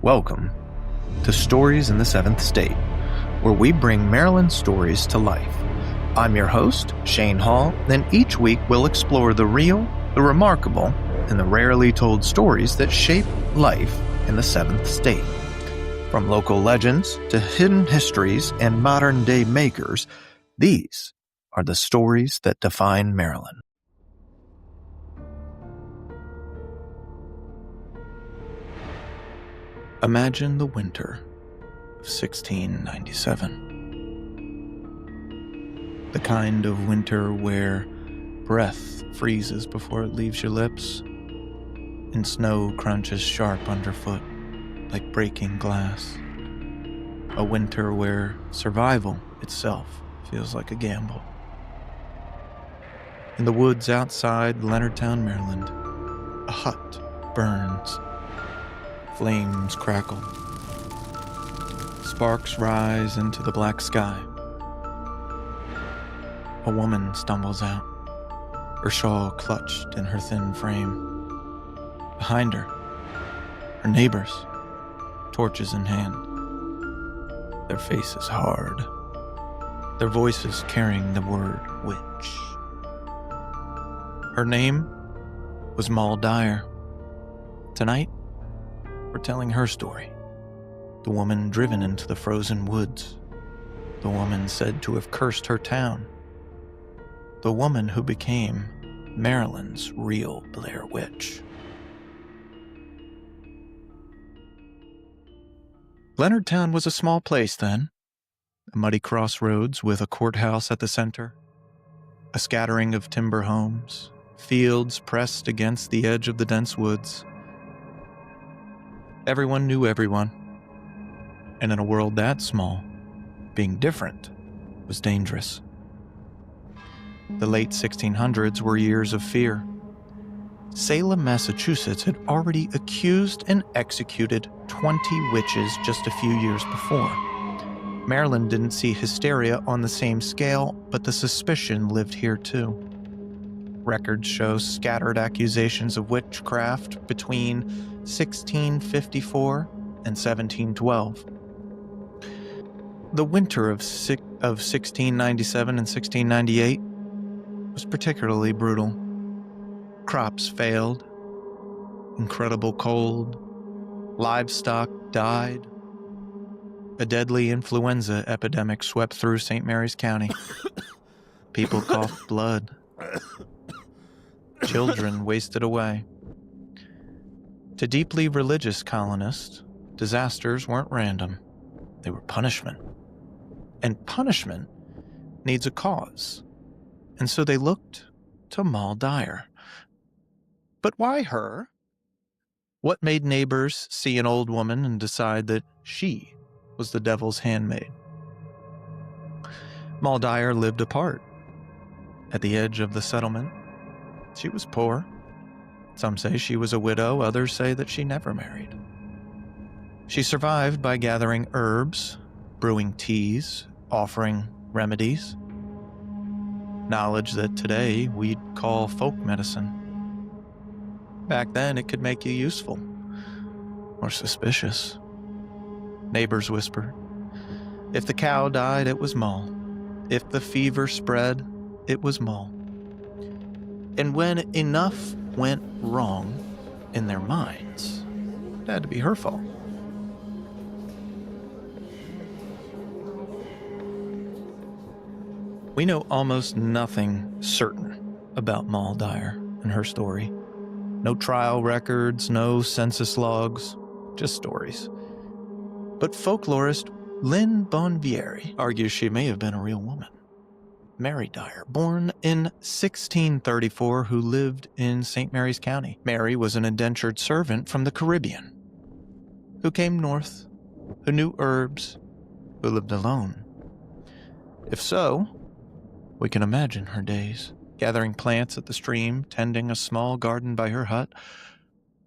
Welcome to Stories in the Seventh State, where we bring Maryland stories to life. I'm your host, Shane Hall, and each week we'll explore the real, the remarkable, and the rarely told stories that shape life in the Seventh State. From local legends to hidden histories and modern-day makers, these are the stories that define Maryland. Imagine the winter of 1697. The kind of winter where breath freezes before it leaves your lips, and snow crunches sharp underfoot like breaking glass. A winter where survival itself feels like a gamble. In the woods outside Leonardtown, Maryland, a hut burns. Flames crackle. Sparks rise into the black sky. A woman stumbles out, her shawl clutched in her thin frame. Behind her neighbors, torches in hand. Their faces hard, their voices carrying the word witch. Her name was Moll Dyer. Tonight, we're telling her story. The woman driven into the frozen woods. The woman said to have cursed her town. The woman who became Maryland's real Blair Witch. Leonardtown was a small place then. A muddy crossroads with a courthouse at the center. A scattering of timber homes. Fields pressed against the edge of the dense woods. Everyone knew everyone. And in a world that small, being different was dangerous. The late 1600s were years of fear. Salem, Massachusetts had already accused and executed 20 witches just a few years before. Maryland didn't see hysteria on the same scale, but the suspicion lived here too. Records show scattered accusations of witchcraft between 1654 and 1712. The winter of 1697 and 1698 was particularly brutal. Crops failed, incredible cold, livestock died. A deadly influenza epidemic swept through St. Mary's County. People coughed blood. Children wasted away. To deeply religious colonists, disasters weren't random. They were punishment. And punishment needs a cause. And so they looked to Moll Dyer. But why her? What made neighbors see an old woman and decide that she was the devil's handmaid? Moll Dyer lived apart. At the edge of the settlement, she was poor. Some say she was a widow, others say that she never married. She survived by gathering herbs, brewing teas, offering remedies. Knowledge that today we'd call folk medicine. Back then it could make you useful or suspicious. Neighbors whispered. If the cow died, it was Moll. If the fever spread, it was Moll. And when enough went wrong in their minds, it had to be her fault. We know almost nothing certain about Moll Dyer and her story. No trial records, no census logs, just stories. But folklorist Lynn Bonvieri argues she may have been a real woman. Mary Dyer, born in 1634, who lived in St. Mary's County. Mary was an indentured servant from the Caribbean, who came north, who knew herbs, who lived alone. If so, we can imagine her days, gathering plants at the stream, tending a small garden by her hut,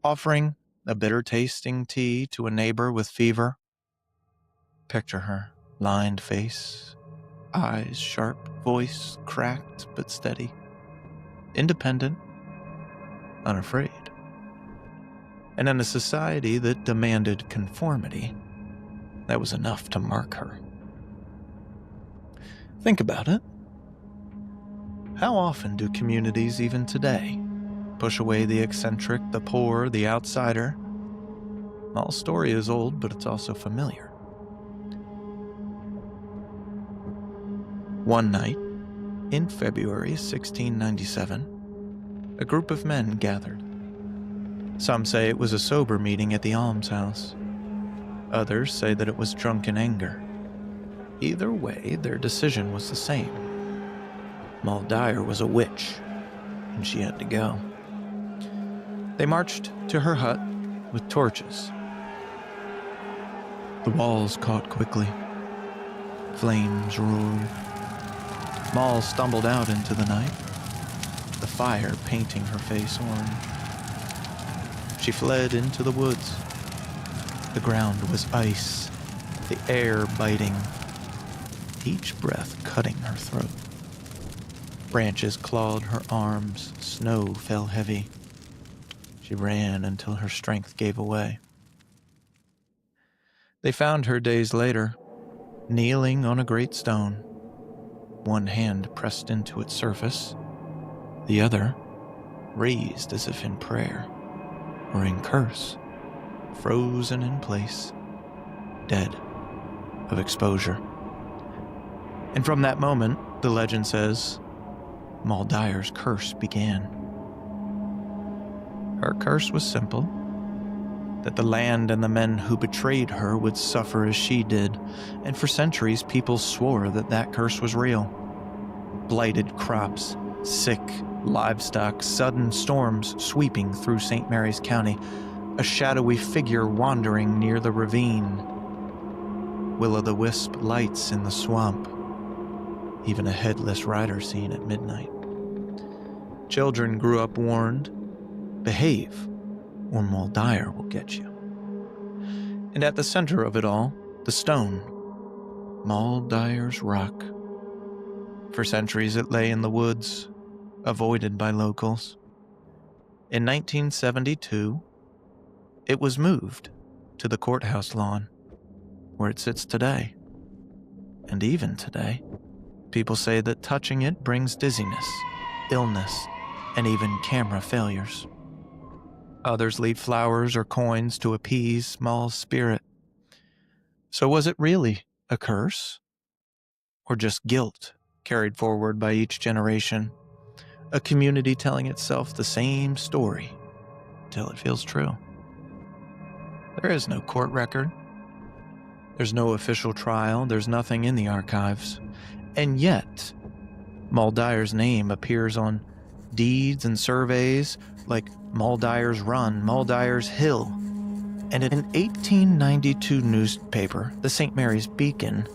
offering a bitter-tasting tea to a neighbor with fever. Picture her, lined face, eyes sharp, voice cracked but steady, independent, unafraid. And in a society that demanded conformity, that was enough to mark her. Think about it. How often do communities, even today, push away the eccentric, the poor, the outsider? Moll's story is old, but it's also familiar. One night, in February 1697, a group of men gathered. Some say it was a sober meeting at the almshouse. Others say that it was drunken anger. Either way, their decision was the same. Moll Dyer was a witch, and she had to go. They marched to her hut with torches. The walls caught quickly. Flames roared. Moll stumbled out into the night, the fire painting her face orange. She fled into the woods. The ground was ice, the air biting, each breath cutting her throat. Branches clawed her arms, snow fell heavy. She ran until her strength gave away. They found her days later, kneeling on a great stone, one hand pressed into its surface, the other raised as if in prayer or in curse, frozen in place, dead of exposure. And from that moment, the legend says, Moll Dyer's curse began. Her curse was simple, that the land and the men who betrayed her would suffer as she did, and for centuries people swore that that curse was real. Blighted crops, sick livestock, sudden storms sweeping through St. Mary's County, a shadowy figure wandering near the ravine, will-o'-the-wisp lights in the swamp, even a headless rider seen at midnight. Children grew up warned, behave, or Moll Dyer will get you. And at the center of it all, the stone, Moll Dyer's rock. For centuries it lay in the woods, avoided by locals. In 1972, it was moved to the courthouse lawn, where it sits today. And even today, people say that touching it brings dizziness, illness, and even camera failures. Others leave flowers or coins to appease Moll's spirit. So was it really a curse? Or just guilt carried forward by each generation? A community telling itself the same story till it feels true. There is no court record. There's no official trial. There's nothing in the archives. And yet, Moll Dyer's name appears on deeds and surveys like Moll Dyer's Run, Moll Dyer's Hill. And in an 1892 newspaper, the St. Mary's Beacon,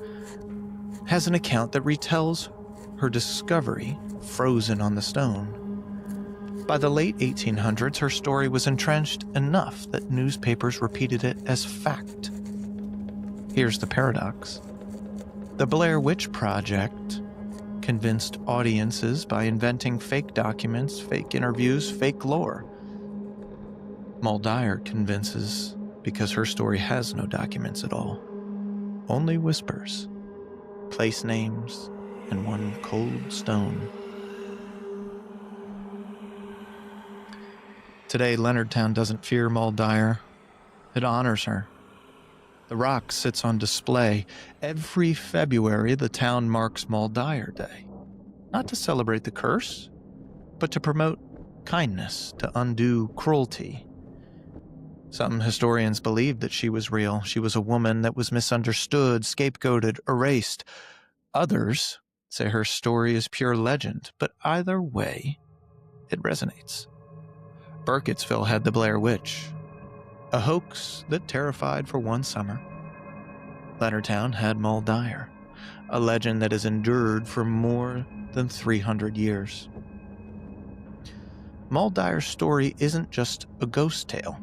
has an account that retells her discovery frozen on the stone. By the late 1800s, her story was entrenched enough that newspapers repeated it as fact. Here's the paradox. The Blair Witch Project convinced audiences by inventing fake documents, fake interviews, fake lore. Moll Dyer convinces because her story has no documents at all. Only whispers, place names, and one cold stone. Today, Leonardtown doesn't fear Moll Dyer. It honors her. The rock sits on display. Every February, the town marks Moll Dyer Day. Not to celebrate the curse, but to promote kindness, to undo cruelty. Some historians believe that she was real. She was a woman that was misunderstood, scapegoated, erased. Others say her story is pure legend, but either way, it resonates. Burkittsville had the Blair Witch, a hoax that terrified for one summer. Leonardtown had Moll Dyer, a legend that has endured for more than 300 years. Moll Dyer's story isn't just a ghost tale.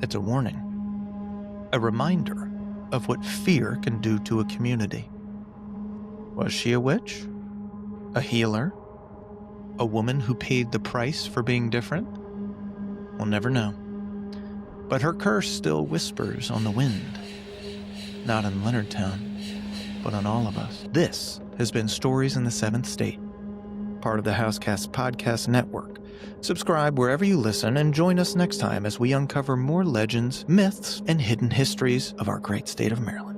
It's a warning, a reminder of what fear can do to a community. Was she a witch? A healer? A woman who paid the price for being different? We'll never know. But her curse still whispers on the wind. Not in Leonardtown, but on all of us. This has been Stories in the Seventh State, part of the Housecast Podcast Network. Subscribe wherever you listen and join us next time as we uncover more legends, myths, and hidden histories of our great state of Maryland.